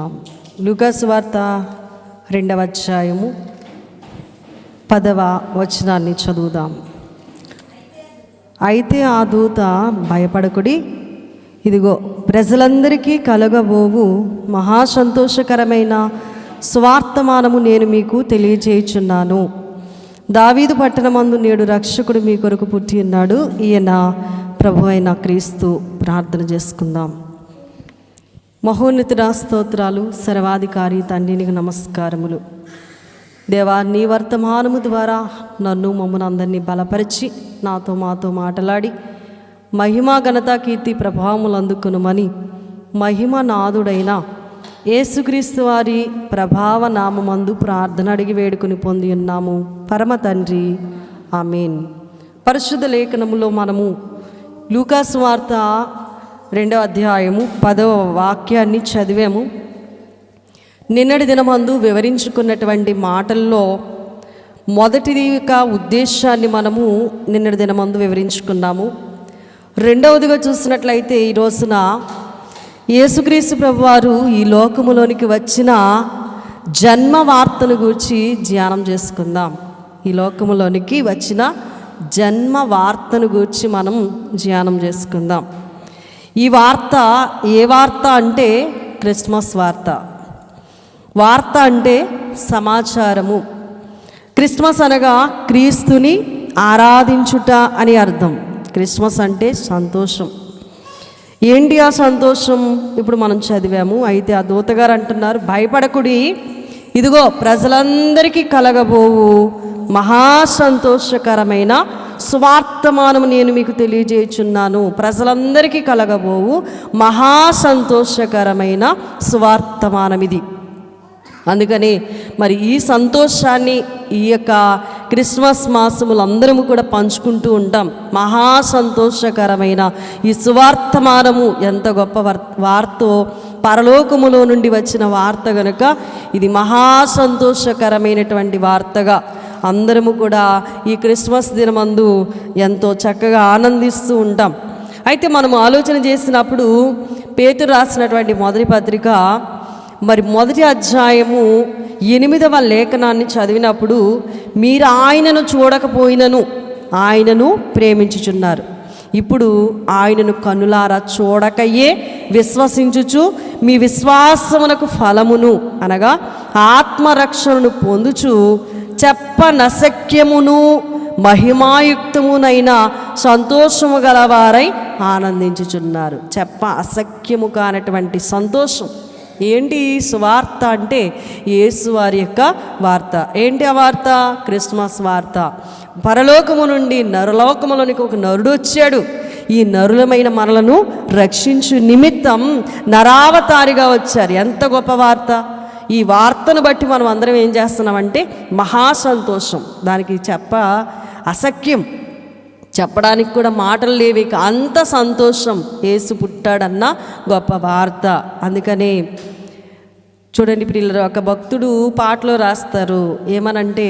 చేయుచున్నాం. లూకా సువార్త 2వ అధ్యాయము 10వ వచనాన్ని చదువుదాం. అయితే ఆ దూత, భయపడకుడి, ఇదిగో ప్రజలందరికీ కలగబోవు మహా సంతోషకరమైన స్వార్థమానము నేను మీకు తెలియజేయుచున్నాను. దావీదు పట్టణమందు నేడు రక్షకుడు మీ కొరకు పుట్టి ఉన్నాడు, ఈయన ప్రభు అయిన క్రీస్తు. ప్రార్థన చేసుకుందాం. మహోన్నతుడా, స్తోత్రాలు. సర్వాధికారి తండ్రి, నీకు నమస్కారములు. దేవా, నీ వర్తమానము ద్వారా నన్ను మమ్మల్ని అందరినీ బలపరిచి నాతో మాతో మాట్లాడి మహిమ ఘనత కీర్తి ప్రభావములు అందుకునుమని మహిమ నాదుడైన యేసుక్రీస్తు వారి ప్రభావ నామమందు ప్రార్థన అడిగి వేడుకుని పొంది ఉన్నాము పరమ తండ్రి, ఆమేన్. పరిశుద్ధ లేఖనములో మనము లూకా సువార్త 2వ అధ్యాయము 10వ వాక్యాన్ని చదివాము. నిన్నటి దినమందు వివరించుకున్నటువంటి మాటల్లో మొదటిది ఉద్దేశాన్ని మనము నిన్నటి దినమందు వివరించుకున్నాము. రెండవదిగా చూసినట్లయితే ఈ రోజున యేసుక్రీస్తు ప్రభువారు ఈ లోకములోనికి వచ్చిన జన్మ వార్తను గూర్చి ధ్యానం చేసుకుందాం. ఈ లోకములోనికి వచ్చిన జన్మ వార్తను గూర్చి మనం ధ్యానం చేసుకుందాం. ఈ వార్త ఏ వార్త అంటే క్రిస్మస్ వార్త. వార్త అంటే సమాచారము. క్రిస్మస్ అనగా క్రీస్తుని ఆరాధించుట అని అర్థం. క్రిస్మస్ అంటే సంతోషం. ఏంటి ఆ సంతోషం? ఇప్పుడు మనం చదివాము. అయితే ఆ దూతగారు అంటున్నారు, భయపడకుడి, ఇదిగో ప్రజలందరికీ కలగబోవు మహా సంతోషకరమైన స్వార్థమానము నేను మీకు తెలియజేయుచున్నాను. ప్రజలందరికీ కలగబోవు మహా సంతోషకరమైన స్వార్థమానం ఇది. అందుకని మరి ఈ సంతోషాన్ని ఈ యొక్క క్రిస్మస్ మాసములు అందరము కూడా పంచుకుంటూ ఉంటాం. మహా సంతోషకరమైన ఈ సువార్తమానము ఎంత గొప్ప వార్తో, పరలోకములో నుండి వచ్చిన వార్త గనుక ఇది మహా సంతోషకరమైనటువంటి వార్తగా అందరము కూడా ఈ క్రిస్మస్ దినమందు ఎంతో చక్కగా ఆనందిస్తూ ఉంటాం. అయితే మనం ఆలోచన చేసినప్పుడు పేతురు రాసినటువంటి మొదటి పత్రిక మరి 1వ అధ్యాయము 8వ లేఖనాన్ని చదివినప్పుడు, మీరు ఆయనను చూడకపోయినను ఆయనను ప్రేమించుచున్నారు, ఇప్పుడు ఆయనను కన్నులారా చూడకయే విశ్వసించుచు మీ విశ్వాసమునకు ఫలమును అనగా ఆత్మరక్షణను పొందుచు చెప్పనశక్యమును మహిమాయుక్తమునైన సంతోషము గలవారై ఆనందించుచున్నారు. చెప్ప అశక్యము కానటువంటి సంతోషం. ఏంటి సువార్త అంటే? యేసు వారి యొక్క వార్త. ఏంటి ఆ వార్త? క్రిస్మస్ వార్త. పరలోకము నుండి నరలోకములోనికి ఒక నరుడు వచ్చాడు. ఈ నరులమైన మనలను రక్షించు నిమిత్తం నరావతారిగా వచ్చారు. ఎంత గొప్ప వార్త! ఈ వార్తను బట్టి మనం అందరం ఏం చేస్తున్నామంటే మహా సంతోషం. దానికి అశక్యం, చెప్పడానికి కూడా మాటలు లేవి. అంత సంతోషం. యేసు పుట్టాడన్న గొప్ప వార్త. అందుకనే చూడండి పిల్లలు, ఒక భక్తుడు పాటలో రాస్తారు ఏమనంటే,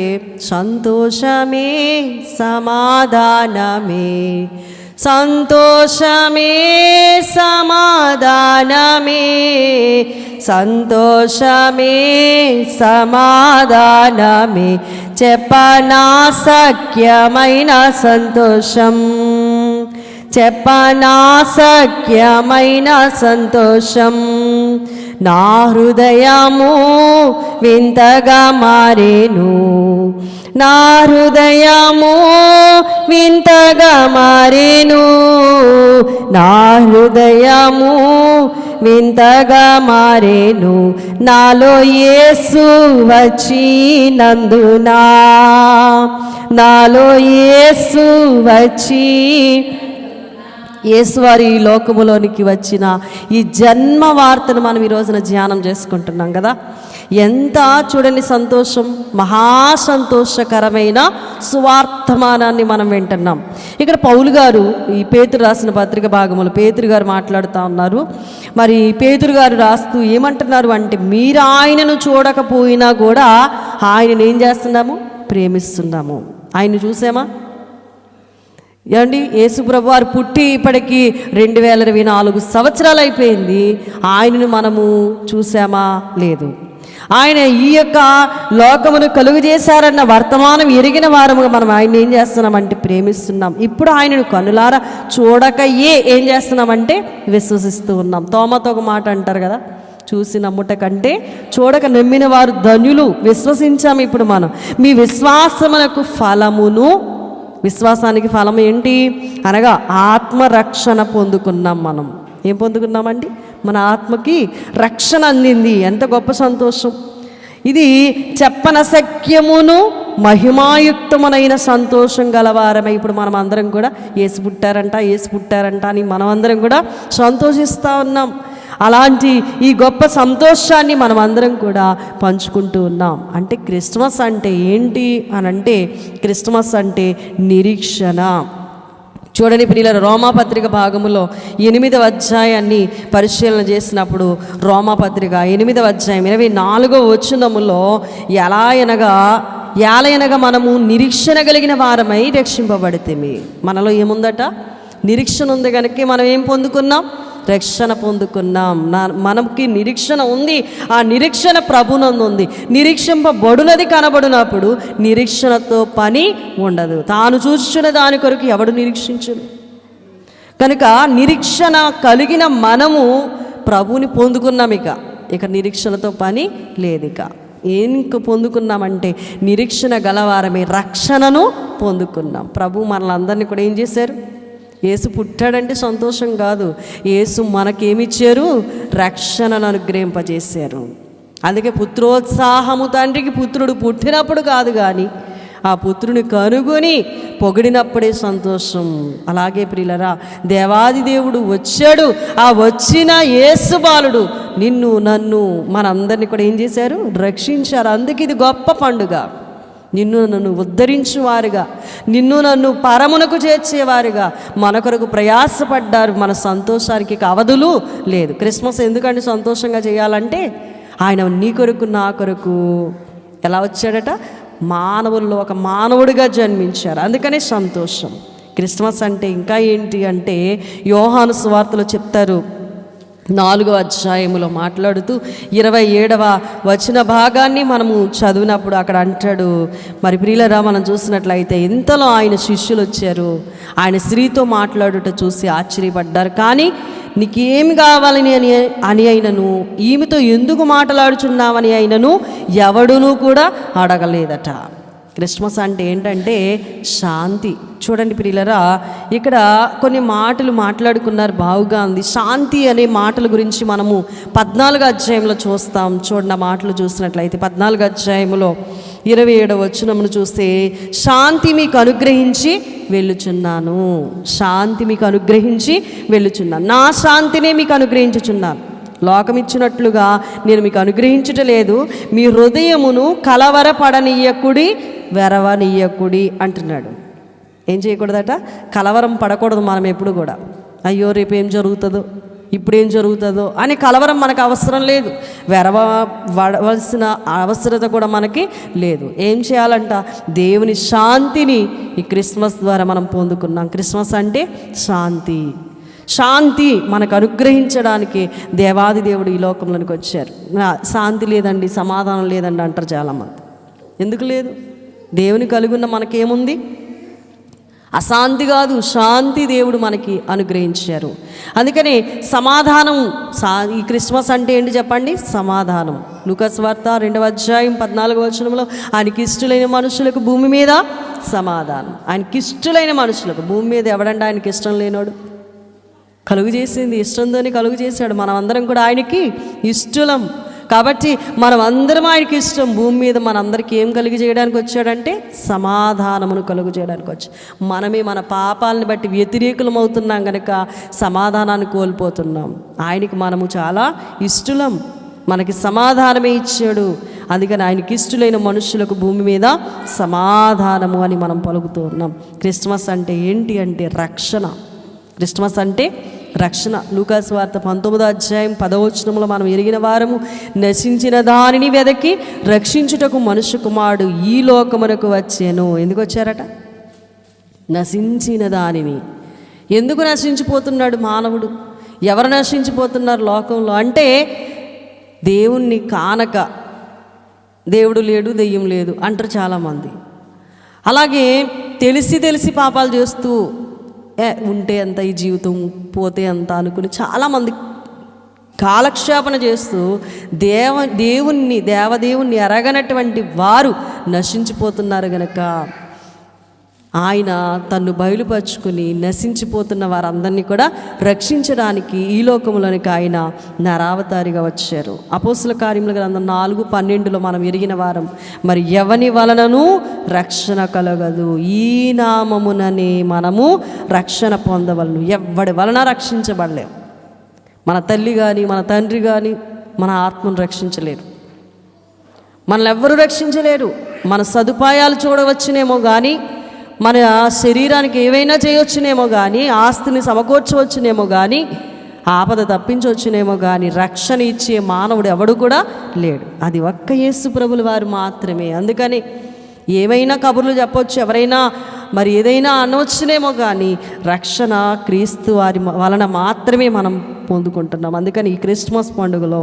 సంతోషమే సమాధానమే, సంతోషమే సమాధానమే, సంతోషమే సమాధానమే, చెప్పనాశక్యమైన సంతోషం, చెప్పనాశక్యమైన సంతోషం. నా హృదయము వింతగా మారేను, నా హృదయము వింతగా మారేను, నా హృదయము వింతగా మారేను, నాలో యేసు వచ్చినందునా, నాలో యేసు వచ్చి. యేసువారు ఈ లోకములోనికి వచ్చిన ఈ జన్మ వార్తను మనం ఈ రోజున ధ్యానం చేసుకుంటున్నాం కదా. ఎంత చూడండి సంతోషం, మహా సంతోషకరమైన సువార్తమానాన్ని మనం వింటున్నాం. ఇక్కడ పౌలు గారు ఈ పేతురు రాసిన పత్రిక భాగములు పేతురు గారు మాట్లాడుతూ ఉన్నారు. మరి పేతురు గారు రాస్తూ ఏమంటున్నారు అంటే, మీరు ఆయనను చూడకపోయినా కూడా ఆయనను ఏం చేస్తున్నాము? ప్రేమిస్తున్నాము. ఆయన చూసామా? ఏమండి, యేసుప్రభు వారు పుట్టి ఇప్పటికి 2024 సంవత్సరాలు అయిపోయింది. ఆయనను మనము చూసామా? లేదు. ఆయన ఈ యొక్క లోకమును కలుగు చేశారన్న వర్తమానం ఎరిగిన వారముగా మనం ఆయన ఏం చేస్తున్నామంటే ప్రేమిస్తున్నాం. ఇప్పుడు ఆయనను కనులారా చూడకయే ఏం చేస్తున్నామంటే విశ్వసిస్తూ ఉన్నాం. తోమతో ఒక మాట అంటారు కదా, చూసి నమ్ముట కంటే చూడక నమ్మిన వారు ధన్యులు. విశ్వసించాము ఇప్పుడు మనం. మీ విశ్వాసమునకు ఫలమును, విశ్వాసానికి ఫలం ఏంటి అనగా ఆత్మరక్షణ పొందుకున్నాం. మనం ఏం పొందుకున్నామండి? మన ఆత్మకి రక్షణ అందింది. ఎంత గొప్ప సంతోషం ఇది! చెప్పనశక్యమును మహిమాయుక్తమునైన సంతోషం గలవారమై ఇప్పుడు మనం అందరం కూడా యేసు పుట్టారంట అని మనం అందరం కూడా సంతోషిస్తూ ఉన్నాం. అలాంటి ఈ గొప్ప సంతోషాన్ని మనం అందరం కూడా పంచుకుంటూ ఉన్నాం. అంటే క్రిస్మస్ అంటే ఏంటి అని అంటే, క్రిస్మస్ అంటే నిరీక్షణ. చూడండి ప్రియులారా, రోమాపత్రిక భాగములో 8వ అధ్యాయాన్ని పరిశీలన చేసినప్పుడు, రోమాపత్రిక 8వ అధ్యాయం 24వ వచనములో ఎలాయనగా మనము నిరీక్షణ కలిగిన వారమై రక్షింపబడితేమి. మనలో ఏముందట? నిరీక్షణ ఉంది కనుక మనం ఏం పొందుకున్నాం? రక్షణ పొందుకున్నాం. మనకి నిరీక్షణ ఉంది. ఆ నిరీక్షణ ప్రభునందు ఉంది. నిరీక్షింపబడునది కనబడినప్పుడు నిరీక్షణతో పని ఉండదు. తాను చూస్తున్న దాని కొరకు ఎవడు నిరీక్షించును? కనుక నిరీక్షణ కలిగిన మనము ప్రభువుని పొందుకున్నాం. ఇక నిరీక్షణతో పని లేదు. ఏం పొందుకున్నామంటే నిరీక్షణ గలవారమే రక్షణను పొందుకున్నాం. ప్రభు మనలందరినీ కూడా ఏం చేశారు? యేసు పుట్టాడంటే సంతోషం కాదు, యేసు మనకేమిచ్చారు? రక్షణను అనుగ్రహింపజేశారు. అందుకే పుత్రోత్సాహము తండ్రికి పుత్రుడు పుట్టినప్పుడు కాదు కానీ ఆ పుత్రుని కనుగొని పొగిడినప్పుడే సంతోషం. అలాగే ప్రియులరా, దేవాది దేవుడు వచ్చాడు. ఆ వచ్చిన యేసు బాలుడు నిన్ను నన్ను మనందరినీ కూడా ఏం చేశారు? రక్షించారు. అందుకే ఇది గొప్ప పండుగ. నిన్ను నన్ను ఉద్ధరించువారుగా, నిన్ను నన్ను పరమునకు చేర్చేవారుగా మన కొరకు ప్రయాసపడ్డారు. మన సంతోషానికి అవధులు లేదు. క్రిస్మస్ ఎందుకంటే సంతోషంగా చేయాలంటే ఆయన నీ కొరకు నా కొరకు ఎలా వచ్చాడట? మానవుల్లో ఒక మానవుడిగా జన్మించారు. అందుకనే సంతోషం. క్రిస్మస్ అంటే ఇంకా ఏంటి అంటే, యోహాను సువార్తలో చెప్తారు 4వ అధ్యాయములో మాట్లాడుతూ 27వ వచన భాగాన్ని మనము చదివినప్పుడు అక్కడ అంటాడు, మరి ప్రియులరా మనం చూసినట్లయితే ఇంతలో ఆయన శిష్యులు వచ్చారు. ఆయన స్త్రీతో మాట్లాడుట చూసి ఆశ్చర్యపడ్డారు. కానీ నీకేమి కావాలని అని అయినను, ఈమెతో ఎందుకు మాట్లాడుచున్నావని అయినను ఎవడునూ కూడా అడగలేదట. క్రిస్మస్ అంటే ఏంటంటే శాంతి. చూడండి ప్రియులరా, ఇక్కడ కొన్ని మాటలు మాట్లాడుకున్నారు, బాగుగా ఉంది. శాంతి అనే మాటల గురించి మనము 14వ అధ్యాయంలో చూస్తాం. చూడండి, ఆ మాటలు చూసినట్లయితే 14వ అధ్యాయంలో 27వ వచనమును చూస్తే, శాంతి మీకు అనుగ్రహించి వెళ్ళుచున్నాను, శాంతి మీకు అనుగ్రహించి వెళ్ళుచున్నాను, నా శాంతినే మీకు అనుగ్రహించుచున్నాను, లోకం ఇచ్చినట్లుగా నేను మీకు అనుగ్రహించటలేదు, మీ హృదయమును కలవరపడనీయకుడి వెరవనీయకుడి అంటున్నాడు. ఏం చేయకూడదట? కలవరం పడకూడదు. మనం ఎప్పుడు కూడా అయ్యో రేపు ఏం జరుగుతుందో, ఇప్పుడేం జరుగుతుందో అని కలవరం మనకు అవసరం లేదు. వెరవలసిన అవసరత కూడా మనకి లేదు. ఏం చేయాలంట? దేవుని శాంతిని ఈ క్రిస్మస్ ద్వారా మనం పొందుకున్నాం. క్రిస్మస్ అంటే శాంతి. శాంతి మనకు అనుగ్రహించడానికి దేవాది దేవుడు ఈ లోకంలోనికి వచ్చారు. శాంతి లేదండి, సమాధానం లేదండి అంటారు చాలామంది. ఎందుకు లేదు? దేవుని కలిగిన మనకేముంది? అశాంతి కాదు, శాంతి దేవుడు మనకి అనుగ్రహించారు. అందుకని సమాధానం. ఈ క్రిస్మస్ అంటే ఏంటి చెప్పండి? సమాధానం. లూకాసు వార్త 2వ అధ్యాయం 14వ వచనంలో, ఆయనకి ఇష్టలైన మనుషులకు భూమి మీద సమాధానం. ఆయనకి ఇష్టలైన మనుషులకు భూమి మీద ఎవడంటే ఆయనకి ఇష్టం లేనోడు? కలుగు చేసింది ఇష్టంతోనే కలుగు చేశాడు. మనం అందరం కూడా ఆయనకి ఇష్టలం. కాబట్టి మనం అందరం ఆయనకి ఇష్టం. భూమి మీద మనందరికీ ఏం కలుగు చేయడానికి వచ్చాడంటే సమాధానమును కలుగు చేయడానికి వచ్చాడు. మనమే మన పాపాలని బట్టి వ్యతిరేకులం అవుతున్నాం కనుక సమాధానాన్ని కోల్పోతున్నాం. ఆయనకి మనము చాలా ఇష్టలం. మనకి సమాధానమే ఇచ్చాడు. అందుకని ఆయనకి ఇష్టలైన మనుషులకు భూమి మీద సమాధానము అని మనం పలుకుతూ ఉన్నాం. క్రిస్మస్ అంటే ఏంటి అంటే రక్షణ. క్రిస్మస్ అంటే రక్షణ. లూకాసు వార్త 19వ అధ్యాయం 10వ వచనంలో మనం ఎరిగిన వారము, నశించిన దానిని వెదకి రక్షించుటకు మనుష్య కుమారుడు ఈ లోకమునకు వచ్చాను. ఎందుకు వచ్చారట? నశించిన దానిని. ఎందుకు నశించిపోతున్నాడు మానవుడు? ఎవరు నశించిపోతున్నారు లోకంలో అంటే దేవుణ్ణి కానక, దేవుడు లేడు దెయ్యం లేదు అంటారు చాలామంది. అలాగే తెలిసి తెలిసి పాపాలు చేస్తూ ఉంటే ఎంత ఈ జీవితం, పోతే ఎంత అనుకుని చాలామంది కాలక్షేపణ చేస్తూ దేవదేవుణ్ణి ఎరగనటువంటి వారు నశించిపోతున్నారు గనక ఆయన తన్ను బయలుపరుచుకుని నశించిపోతున్న వారందరినీ కూడా రక్షించడానికి ఈ లోకంలోనికి ఆయన నరావతారిగా వచ్చారు. అపోస్తుల కార్యముల గ్రంథం 4:12 మనం ఎరిగిన వారం, మరి ఎవని వలనను రక్షణ కలగదు, ఈ నామముననే మనము రక్షణ పొందవలను. ఎవడి వలన రక్షించబడలేము. మన తల్లి కానీ మన తండ్రి కానీ మన ఆత్మను రక్షించలేరు, మనల్ని ఎవ్వరూ రక్షించలేరు. మన సదుపాయాలు చూడవచ్చునేమో కానీ, మన శరీరానికి ఏవైనా చేయొచ్చునేమో కానీ, ఆస్తిని సమకూర్చవచ్చునేమో కానీ, ఆపద తప్పించవచ్చునేమో కానీ రక్షణ ఇచ్చే మానవుడు ఎవడు కూడా లేడు. అది ఒక్క యేసు ప్రభుల వారు మాత్రమే. అందుకని ఏమైనా కబుర్లు చెప్పొచ్చు, ఎవరైనా మరి ఏదైనా అనవచ్చునేమో కానీ రక్షణ క్రీస్తు వారి వలన మాత్రమే మనం పొందుకుంటున్నాం. అందుకని ఈ క్రిస్మస్ పండుగలో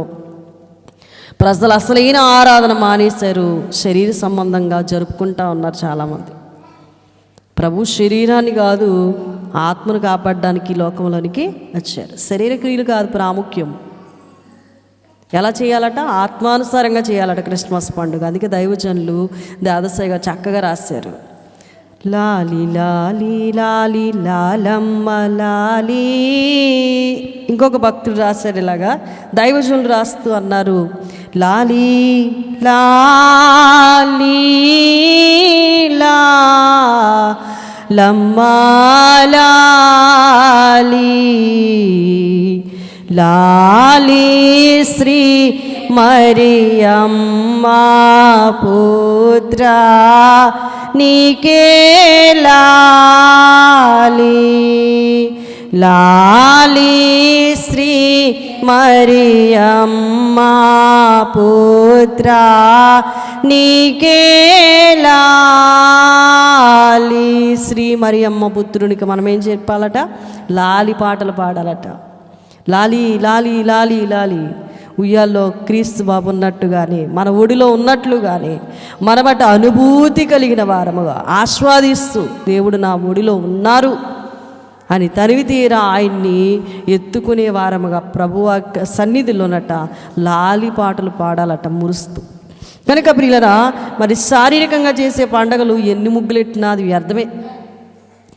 ప్రజలు అసలైన ఆరాధన మానేశారు, శరీర సంబంధంగా జరుపుకుంటూ ఉన్నారు చాలామంది. ప్రభు శరీరాన్ని కాదు ఆత్మను కాపాడడానికి లోకంలోనికి వచ్చారు. శరీర క్రియలు కాదు ప్రాముఖ్యం. ఎలా చేయాలట? ఆత్మానుసారంగా చేయాలట క్రిస్మస్ పండుగ. అందుకే దైవజనులు దాదసాయిగా చక్కగా రాశారు, లాలి లాలి లాలి లాలమ్మ లాలి. ఇంకొక భక్తుడు రాశారు ఇలాగా, దైవజనులు రాస్తూ అన్నారు, లాలి లాలి లాలమ్మ లాలి లాలి శ్రీ మరియమ్మ పుత్ర నీకే లాలి లాలి శ్రీ మరియమ్మ పుత్ర నీకే లాలి. శ్రీ మరియమ్మ పుత్రునికి మనం ఏం చెప్పాలట? లాలి పాటలు పాడాలట. లాలి లాలి లాలి లాలి. ఉయ్యాల్లో క్రీస్తు బాబు ఉన్నట్టుగానే, మన ఒడిలో ఉన్నట్లుగానే మనమట అనుభూతి కలిగిన వారముగా ఆస్వాదిస్తూ దేవుడు నా ఒడిలో ఉన్నారు అని తనివి తీరా ఆయన్ని ఎత్తుకునే వారముగా ప్రభువు సన్నిధిలోనట లాలి పాటలు పాడాలట మురుస్తూ. కనుక ప్రియులరా, మరి శారీరకంగా చేసే పండగలు ఎన్ని ముగ్గులెట్టినా అది వ్యర్థమే,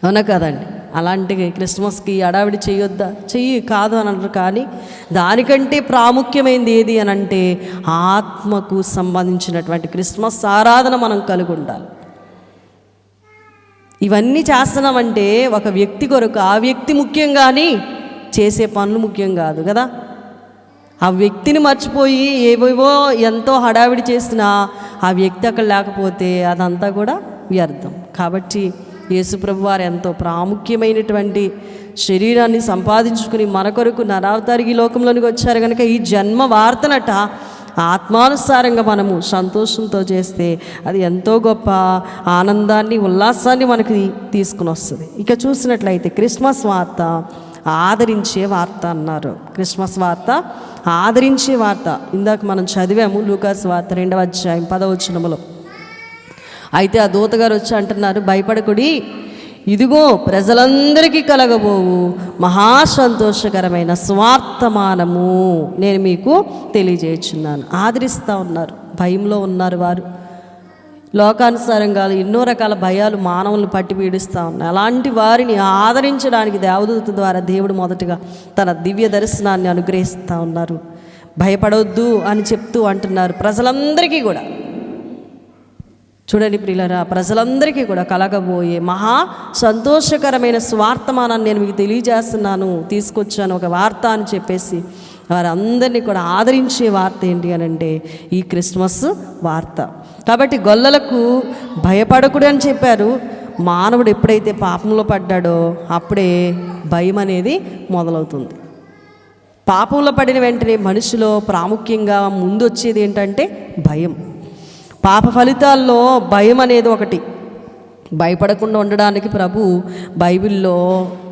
అవునా కదండి? అలాంటి క్రిస్మస్కి అడావిడి చేయొద్దా? చెయ్యి కాదు అని అంటారు. కానీ దానికంటే ప్రాముఖ్యమైనది ఏది అని అంటే ఆత్మకు సంబంధించినటువంటి క్రిస్మస్ ఆరాధన మనం కలిగి ఉండాలి. ఇవన్నీ చేస్తున్నామంటే ఒక వ్యక్తి కొరకు, ఆ వ్యక్తి ముఖ్యం కానీ చేసే పనులు ముఖ్యం కాదు కదా. ఆ వ్యక్తిని మర్చిపోయి ఏవేవో ఎంతో హడావిడి చేసినా ఆ వ్యక్తి అక్కడ లేకపోతే అదంతా కూడా వ్యర్థం. కాబట్టి యేసుప్రభు వారు ఎంతో ప్రాముఖ్యమైనటువంటి శరీరాన్ని సంపాదించుకుని మన కొరకు నరావతారికి లోకంలోనికి వచ్చారు కనుక ఈ జన్మ వార్తనట ఆత్మానుసారంగా మనము సంతోషంతో చేస్తే అది ఎంతో గొప్ప ఆనందాన్ని, ఉల్లాసాన్ని మనకి తీసుకుని వస్తుంది. ఇక చూసినట్లయితే క్రిస్మస్ వార్త ఆదరించే వార్త అన్నారు. క్రిస్మస్ వార్త ఆదరించే వార్త. ఇందాక మనం చదివాము లూకాసు వార్త 2వ అధ్యాయం 10వ వచనములో. అయితే ఆ దూతగారు వచ్చి అంటున్నారు, భయపడకుడి, ఇదిగో ప్రజలందరికీ కలగబోవు మహాసంతోషకరమైన స్వార్థమానము నేను మీకు తెలియజేయుచున్నాను. ఆదరిస్తూ ఉన్నారు. భయంలో ఉన్నారు వారు. లోకానుసారంగా ఎన్నో రకాల భయాలు మానవులను పట్టి పీడిస్తూ ఉన్నాయి. అలాంటి వారిని ఆదరించడానికి దేవదూత ద్వారా దేవుడు మొదటగా తన దివ్య దర్శనాన్ని అనుగ్రహిస్తూ ఉన్నారు. భయపడవద్దు అని చెప్తూ అంటున్నారు ప్రజలందరికీ కూడా. చూడండి ప్రియులారా, ప్రజలందరికీ కూడా కలగబోయే మహా సంతోషకరమైన స్వార్థమానాన్ని నేను మీకు తెలియజేస్తున్నాను, తీసుకొచ్చాను ఒక వార్త అని చెప్పేసి వారందరినీ కూడా ఆదరించే వార్త ఏంటి అని అంటే ఈ క్రిస్మస్ వార్త. కాబట్టి గొల్లలకు భయపడకుడు అని చెప్పారు. మానవుడు ఎప్పుడైతే పాపంలో పడ్డాడో అప్పుడే భయం అనేది మొదలవుతుంది. పాపంలో పడిన వెంటనే మనిషిలో ప్రాముఖ్యంగా ముందు వచ్చేది ఏంటంటే భయం. పాప ఫలితాల్లో భయం అనేది ఒకటి. భయపడకుండా ఉండడానికి ప్రభు బైబిల్లో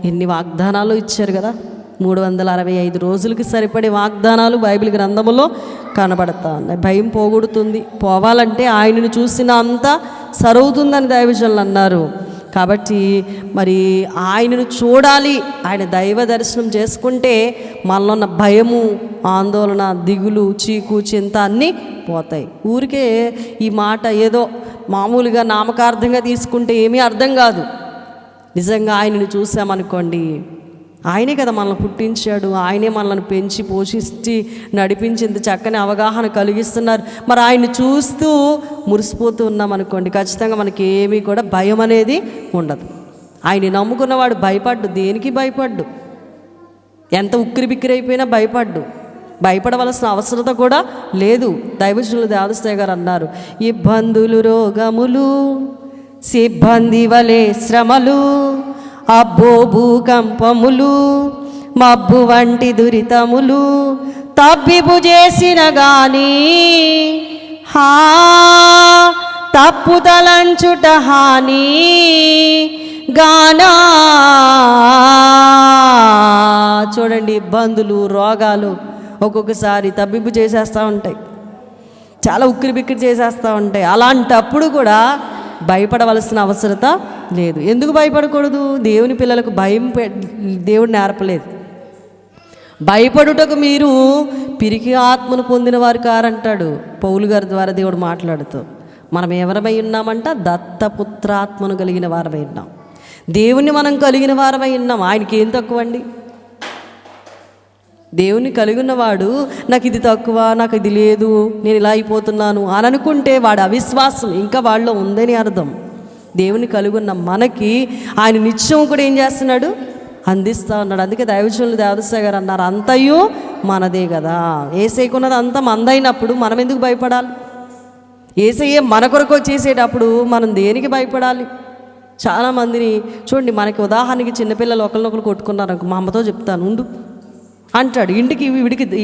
ఎన్ని వాగ్దానాలు ఇచ్చారు కదా. 365 రోజులకి సరిపడే వాగ్దానాలు బైబిల్ గ్రంథములో కనబడతా ఉన్నాయి. భయం పోగొడుతుంది, పోవాలంటే ఆయనను చూసిన అంతా సరవుతుందని దైవజనులు అన్నారు. కాబట్టి మరి ఆయనను చూడాలి, ఆయన దైవ దర్శనం చేసుకుంటే మనలో ఉన్న భయము, ఆందోళన, దిగులు, చీకు, చింత అన్నీ పోతాయి. ఊరికే ఈ మాట ఏదో మామూలుగా నామకార్థంగా తీసుకుంటే ఏమీ అర్థం కాదు. నిజంగా ఆయనను చూసామనుకోండి, ఆయనే కదా మనల్ని పుట్టించాడు, ఆయనే మనల్ని పెంచి పోషించి నడిపించి ఇంత చక్కని అవగాహన కలిగిస్తున్నారు. మరి ఆయన్ని చూస్తూ మురిసిపోతూ ఉన్నామనుకోండి, ఖచ్చితంగా మనకి ఏమీ కూడా భయం అనేది ఉండదు. ఆయన్ని నమ్ముకున్నవాడు భయపడ్డు, దేనికి భయపడ్డు, ఎంత ఉక్కిరి బిక్కిరి అయిపోయినా భయపడ్డు, భయపడవలసిన అవసరత కూడా లేదు. దైవజనులు దేవదస్తయ్య గారు అన్నారు, ఇబ్బందులు, రోగములు, సిబ్బంది వలె శ్రమలు, అబ్బో భూకంపములు, మబ్బు వంటి దురితములు, తప్పిపు చేసిన గాని తప్పు తలంచుట హాని గానా. చూడండి, ఇబ్బందులు, రోగాలు ఒక్కొక్కసారి తప్పిపు చేసేస్తూ ఉంటాయి, చాలా ఉక్కిరి బిక్కిరి చేసేస్తూ ఉంటాయి. అలాంటప్పుడు కూడా భయపడవలసిన అవసరత లేదు. ఎందుకు భయపడకూడదు? దేవుని పిల్లలకు భయం దేవుడు నేర్పలేదు. భయపడుటకు మీరు పిరికి ఆత్మను పొందిన వారు కారంటాడు పౌలు గారి ద్వారా దేవుడు మాట్లాడుతూ. మనం ఎవరమై ఉన్నామంట? దత్తపుత్రాత్మను కలిగిన వారమై ఉన్నాం. దేవుణ్ణి మనం కలిగిన వారమై ఉన్నాం. ఆయనకి ఏం తక్కువ అండి? దేవుని కలిగి ఉన్నవాడు నాకు ఇది తక్కువ, నాకు ఇది లేదు, నేను ఇలా అయిపోతున్నాను అని అనుకుంటే వాడు అవిశ్వాసం ఇంకా వాళ్ళలో ఉందని అర్థం. దేవుని కలిగి ఉన్న మనకి ఆయన నిత్యం కూడా ఏం చేస్తున్నాడు? అందిస్తూ ఉన్నాడు. అందుకే దైవజనులు దేవదస్తయ్య గారు అన్నారు, అంతయు మనదే కదా. ఏసైకున్నది అంతా మనదైనప్పుడు మనం ఎందుకు భయపడాలి? ఏసయ్యే మన కొరకు చేసేటప్పుడు మనం దేనికి భయపడాలి? చాలామందిని చూడండి, మనకి ఉదాహరణకి చిన్నపిల్లలు ఒకరినొకరు కొట్టుకున్నారు, మా అమ్మతో చెప్తాను ఉండు అంటాడు.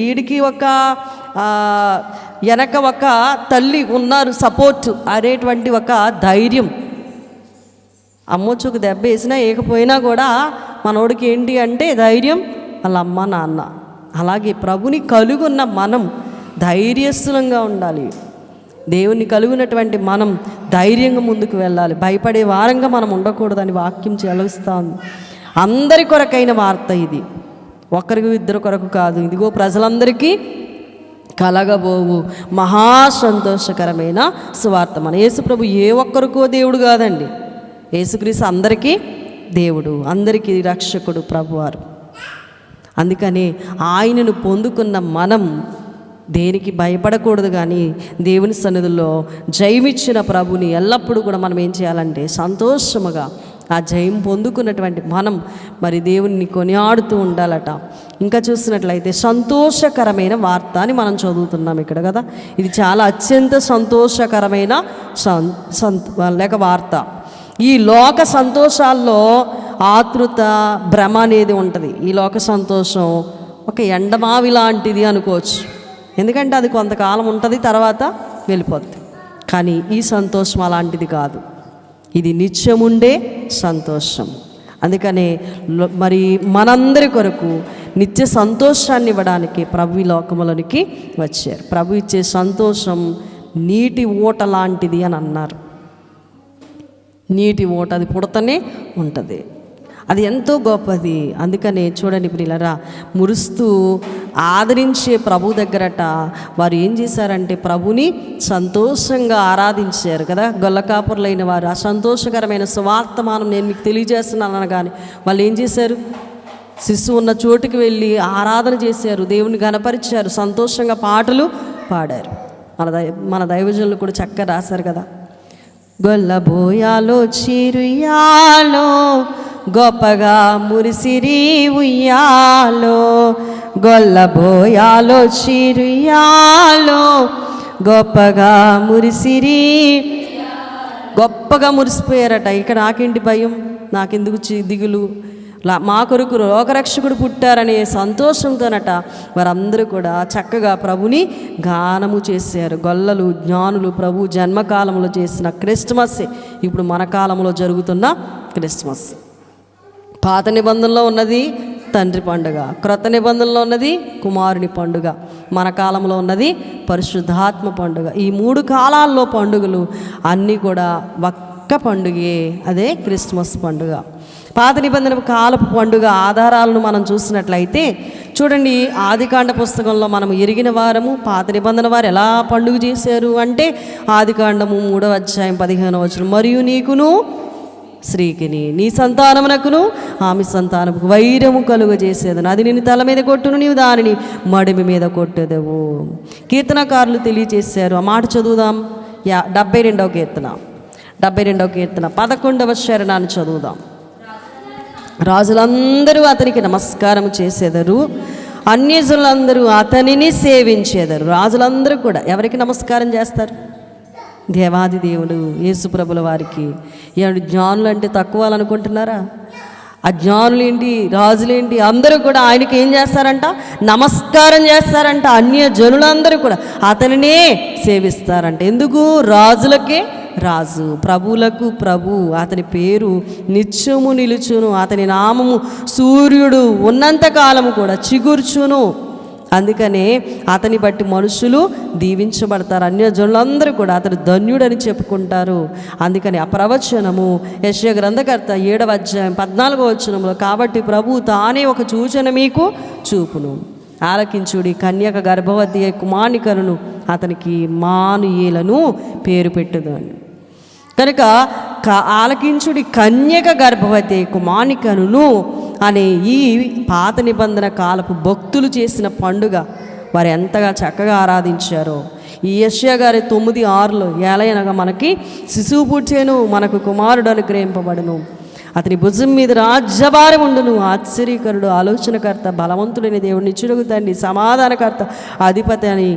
వీడికి ఒక వెనక ఒక తల్లి ఉన్నారు, సపోర్ట్ అనేటువంటి ఒక ధైర్యం. అమ్మొచ్చుకు దెబ్బ వేసినా ఏకపోయినా కూడా మనోడికి ఏంటి అంటే ధైర్యం వాళ్ళ అమ్మ నాన్న. అలాగే ప్రభుని కలుగున్న మనం ధైర్యస్తులంగా ఉండాలి. దేవుని కలుగునటువంటి మనం ధైర్యంగా ముందుకు వెళ్ళాలి. భయపడే వారంగా మనం ఉండకూడదని వాక్యం చెలవిస్తూ ఉంది. అందరి కొరకైన వార్త ఇది, ఒకరికి ఇద్దరు కొరకు కాదు. ఇదిగో ప్రజలందరికీ కలగబోవు మహా సంతోషకరమైన సువార్త. మన యేసుప్రభు ఏ ఒక్కరికో దేవుడు కాదండి. యేసుక్రీస్తు అందరికీ దేవుడు, అందరికీ రక్షకుడు, ప్రభువారు. అందుకని ఆయనను పొందుకున్న మనం దేనికి భయపడకూడదు, కానీ దేవుని సన్నిధిలో జయమిచ్చిన ప్రభుని ఎల్లప్పుడూ కూడా మనం ఏం చేయాలంటే సంతోషముగా ఆ జయం పొందుకున్నటువంటి మనం మరి దేవుణ్ణి కొనియాడుతూ ఉండాలట. ఇంకా చూసినట్లయితే సంతోషకరమైన వార్త అని మనం చదువుతున్నాం ఇక్కడ కదా. ఇది చాలా అత్యంత సంతోషకరమైన లేక వార్త. ఈ లోక సంతోషాల్లో ఆతృత, భ్రమ అనేది ఉంటుంది. ఈ లోక సంతోషం ఒక ఎండమావి లాంటిది అనుకోవచ్చు, ఎందుకంటే అది కొంతకాలం ఉంటుంది, తర్వాత వెళ్ళిపోద్ది. కానీ ఈ సంతోషం అలాంటిది కాదు, ఇది నిత్యముండే సంతోషం. అందుకనే మరి మనందరి కొరకు నిత్య సంతోషాన్ని ఇవ్వడానికి ప్రభు ఈ లోకములోనికి వచ్చారు. ప్రభు ఇచ్చే సంతోషం నీటి ఊట లాంటిది అని అన్నారు. నీటి ఊట అది పుడతనే ఉంటుంది, అది ఎంతో గొప్పది. అందుకనే చూడండి ప్రియులారా, మురుస్తూ ఆదరించే ప్రభు దగ్గరట వారు ఏం చేశారంటే ప్రభుని సంతోషంగా ఆరాధించారు కదా. గొల్లకాపురులైన వారు ఆ సంతోషకరమైన సువార్తమానం నేను మీకు తెలియజేస్తున్నాను అనగానే వాళ్ళు ఏం చేశారు? శిశువు ఉన్న చోటుకి వెళ్ళి ఆరాధన చేశారు, దేవుని గణపరిచారు, సంతోషంగా పాటలు పాడారు. మన దైవజనులు కూడా చక్కగా రాశారు కదా. గొల్లబోయాలో చిరుయాలో గొప్పగా మురిసిరి ఉయ్యాలో, గొల్లబోయాలో చిరుయాలో గొప్పగా మురిసిరి. గొప్పగా మురిసిపోయారట. ఇక్కడ నాకేంటి భయం, నాకెందుకు దిగులు, మా కొరకు లోకరక్షకుడు పుట్టారనే సంతోషంతోనట వారందరూ కూడా చక్కగా ప్రభుని గానము చేశారు. గొల్లలు జ్ఞానులు ప్రభు జన్మకాలంలో చేసిన క్రిస్మస్ ఇప్పుడు మన కాలంలో జరుగుతున్న క్రిస్మస్. పాత నిబంధనలో ఉన్నది తండ్రి పండుగ, క్రొత్త నిబంధనలో ఉన్నది కుమారుని పండుగ, మన కాలంలో ఉన్నది పరిశుద్ధాత్మ పండుగ. ఈ 3 కాలాల్లో పండుగలు అన్నీ కూడా ఒక్క పండుగే, అదే క్రిస్మస్ పండుగ. పాత నిబంధన కాలపు పండుగ ఆధారాలను మనం చూసినట్లయితే చూడండి, ఆదికాండ పుస్తకంలో మనం ఎరిగిన వారము పాత నిబంధన వారు ఎలా పండుగ చేశారు అంటే ఆదికాండము 3వ అధ్యాయం 15వ వచనం, మరియు నీకును స్త్రీకిని నీ సంతానమునకును ఆమె సంతానముకు వైరము కలుగజేసేదను, అది నేను తల మీద కొట్టును, నీవు దానిని మడిమి మీద కొట్టెదవు. కీర్తనకారులు తెలియజేశారు. ఆ మాట చదువుదాం. 72వ కీర్తన 11వ శరణాన్ని చదువుదాం. రాజులందరూ అతనికి నమస్కారం చేసేదరు, అన్యజనులందరూ అతనిని సేవించేదరు. రాజులందరూ కూడా ఎవరికి నమస్కారం చేస్తారు? దేవాది దేవుడు యేసుప్రభుల వారికి. ఏమంటే జ్ఞానులు అంటే తక్కువ అనుకుంటున్నారా? అజ్ఞానులేంటి, రాజులేంటి, అందరూ కూడా ఆయనకి ఏం చేస్తారంట? నమస్కారం చేస్తారంట. అన్య జనులందరూ కూడా అతనినే సేవిస్తారంట. ఎందుకు? రాజులకే రాజు, ప్రభువులకు ప్రభు, అతని పేరు నిత్యము నిలుచును, అతని నామము సూర్యుడు ఉన్నంత కాలము కూడా చిగుర్చును. అందుకనే అతని బట్టి మనుషులు దీవించబడతారు. అన్యజనులందరూ కూడా అతను ధన్యుడని చెప్పుకుంటారు. అందుకని ఆ ప్రవచనము యెషయా గ్రంథకర్త 7వ అధ్యాయం 14వ వచనంలో, కాబట్టి ప్రభు తానే ఒక సూచన మీకు చూపును, ఆలకించుడి, కన్యక గర్భవతి కుమారుని కనును, అతనికి ఇమ్మానుయేలను పేరు పెట్టుదు అని. కనుక ఆలకించుడి, కన్యక గర్భవతి కుమారుని కనును అనే ఈ పాత నిబంధన కాలపు భక్తులు చేసిన పండుగ వారు ఎంతగా చక్కగా ఆరాధించారో. ఈ యెషయా గారి 9:6లో ఏలయనగా మనకి శిశువు పుట్టెను, మనకు కుమారుడు అనుగ్రహింపబడును, అతని భుజం మీద రాజ్యభారం ఉండును, ఆశ్చర్యకరుడు, ఆలోచనకర్త, బలవంతుడైన దేవుడు, నిత్యుడగు తండ్రి, సమాధానకర్త, అధిపతి అని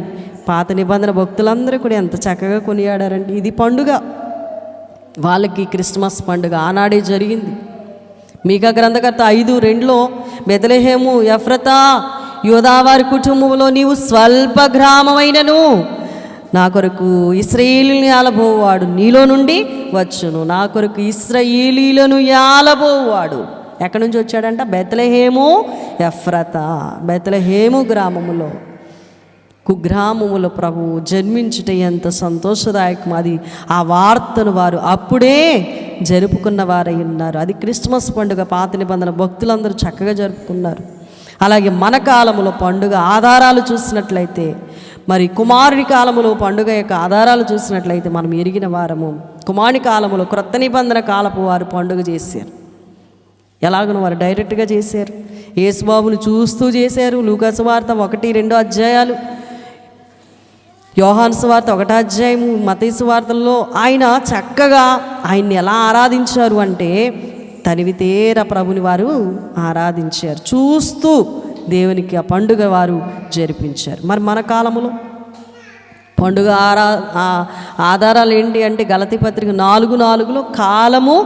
పాత నిబంధన భక్తులందరూ కూడా ఎంత చక్కగా కొనియాడారండి. ఇది పండుగ. వాళ్ళకి క్రిస్మస్ పండుగ ఆనాడే జరిగింది. మీకా గ్రంథకర్త 5:2లో బెత్లెహేము ఎఫ్రతా యోదావారి కుటుంబంలో నీవు స్వల్ప గ్రామమైనను నా కొరకు ఇశ్రాయేలీయులను ఏలబోవాడు నీలో నుండి వచ్చును, నా కొరకు ఇశ్రాయేలీయులను ఏలబోవాడు. ఎక్కడి నుంచి వచ్చాడంట? బెత్లెహేము ఎఫ్రతా, బెత్లెహేము గ్రామములో, కుగ్రామములో ప్రభు జన్మించుట ఎంత సంతోషదాయకం. అది ఆ వార్తను వారు అప్పుడే జరుపుకున్న వారై ఉన్నారు. అది క్రిస్మస్ పండుగ. పాత నిబంధన భక్తులందరూ చక్కగా జరుపుకున్నారు. అలాగే మన కాలంలో పండుగ ఆధారాలు చూసినట్లయితే, మరి కుమారుని కాలంలో పండుగ యొక్క ఆధారాలు చూసినట్లయితే మనం ఎరిగిన వారము. కుమారుని కాలంలో క్రొత్త నిబంధన కాలపు వారు పండుగ చేశారు. ఎలాగను వారు డైరెక్ట్గా చేశారు. యేసుబాబును చూస్తూ చేశారు. లూకా సువార్త 1-2 అధ్యాయాలు, యోహాను సువార్త 1 అధ్యాయము, మత్తయి సువార్తల్లో ఆయన చక్కగా ఆయన్ని ఎలా ఆరాధించారు అంటే తనివితేర ప్రభుని వారు ఆరాధించారు. చూస్తూ దేవునికి ఆ పండుగ వారు జరిపించారు. మరి మన కాలంలో పండుగ ఆధారాలు ఏంటి అంటే గలతీ పత్రిక 4:4లో కాలము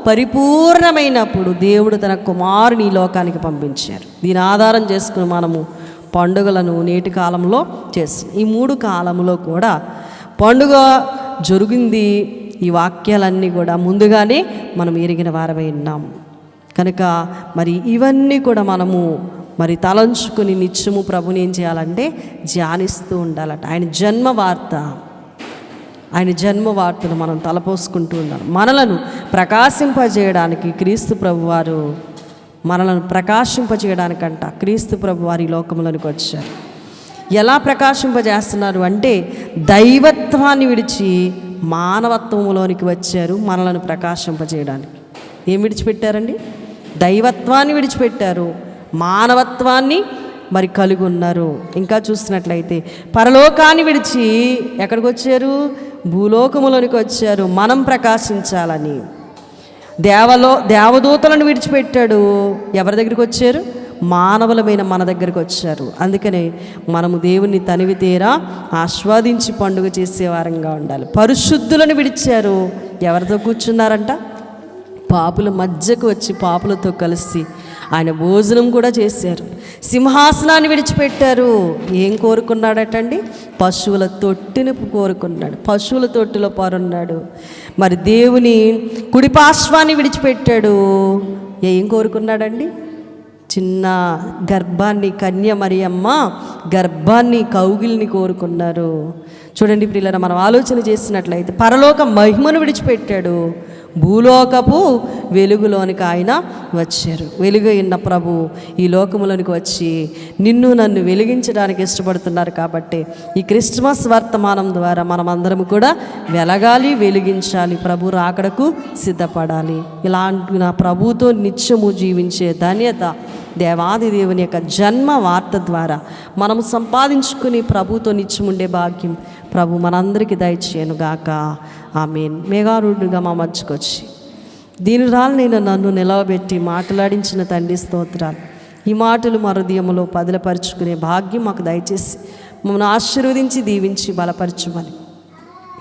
పరిపూర్ణమైనప్పుడు దేవుడు తన కుమారుని ఈ లోకానికి పంపించారు. దీని ఆధారం చేసుకుని మనము పండుగలను నేటి కాలంలో చేస్తాం. ఈ 3 కాలంలో కూడా పండుగ జరిగింది. ఈ వాక్యాలన్నీ కూడా ముందుగానే మనం ఎరిగిన వారమై ఉన్నాము కనుక మరి ఇవన్నీ కూడా మనము మరి తలంచుకుని నిత్యము ప్రభుని ఏం చేయాలంటే ధ్యానిస్తూ ఉండాలట. ఆయన జన్మ వార్తను మనం తలపోసుకుంటూ ఉండాలి. మనలను ప్రకాశింపజేయడానికి క్రీస్తు ప్రభువారు మనలను ప్రకాశింపజేయడానికంట క్రీస్తు ప్రభువారు ఈ లోకంలోనికి వచ్చారు. ఎలా ప్రకాశింపజేస్తున్నారు అంటే దైవత్వాన్ని విడిచి మానవత్వంలోనికి వచ్చారు మనలను ప్రకాశింపజేయడానికి. ఏం విడిచిపెట్టారండి? దైవత్వాన్ని విడిచిపెట్టారు, మానవత్వాన్ని మరి కలిగి ఉన్నారు. ఇంకా చూసినట్లయితే పరలోకాన్ని విడిచి ఎక్కడికి వచ్చారు? భూలోకములోనికి వచ్చారు మనం ప్రకాశించాలని. దేవదూతలను విడిచిపెట్టాడు. ఎవరి దగ్గరికి వచ్చారు? మానవులమైన మన దగ్గరికి వచ్చారు. అందుకనే మనము దేవుని తనివితేరా ఆస్వాదించి పండుగ చేసేవారంగా ఉండాలి. పరిశుద్ధులను విడిచారు. ఎవరితో కూర్చున్నారంట? పాపుల మధ్యకు వచ్చి పాపులతో కలిసి ఆయన భోజనం కూడా చేశారు. సింహాసనాన్ని విడిచిపెట్టారు. ఏం కోరుకున్నాడటండి? పశువుల తొట్టిని కోరుకున్నాడు. పశువుల తొట్టిలో పరున్నాడు. మరి దేవుని కుడిపార్శ్వాన్ని విడిచిపెట్టాడు. ఏం కోరుకున్నాడండి? చిన్న గర్భాన్ని, కన్య మరియమ్మ గర్భాన్ని, కౌగిలిని కోరుకున్నారు. చూడండి ప్రియులారా, మనం ఆలోచన చేసినట్లయితే పరలోక మహిమను విడిచిపెట్టాడు. భూలోకపు వెలుగులోనికి ఆయన వచ్చారు. వెలుగు అయిన ప్రభు ఈ లోకములోనికి వచ్చి నిన్ను నన్ను వెలిగించడానికి ఇష్టపడుతున్నారు. కాబట్టి ఈ క్రిస్మస్ వర్తమానం ద్వారా మనమందరం కూడా వెలగాలి, వెలిగించాలి, ప్రభు రాకడకు సిద్ధపడాలి. ఇలాంటి నా ప్రభుతో నిత్యము జీవించే ధన్యత దేవాది దేవుని యొక్క జన్మ వార్త ద్వారా మనము సంపాదించుకుని ప్రభుతో నిత్యముండే భాగ్యం ప్రభు మనందరికీ దయచేయనుగాక. ఆమేన్. మేఘారూఢుగా మా మధ్యకొచ్చి దీనురాలనైనా నన్ను నిలవబెట్టి మాట్లాడించిన తండ్రి స్తోత్రాలు. ఈ మాటలు మా హృదయంలో పదిలపరుచుకునే భాగ్యం మాకు దయచేసి మమ్మల్ని ఆశీర్వదించి దీవించి బలపరచుమని,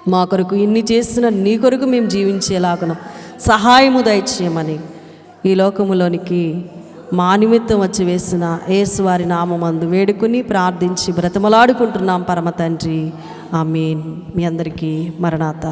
మా కొరకు ఇన్ని చేసిన నీ కొరకు మేము జీవించేలాగున సహాయము దయచేయమని ఈ లోకములోనికి మా నిమిత్తం వచ్చి వేసిన యేసువారి నామమందు వేడుకుని ప్రార్థించి బ్రతమలాడుకుంటున్నాం పరమ తండ్రి. ఆమేన్. మీ అందరికీ మరణాత.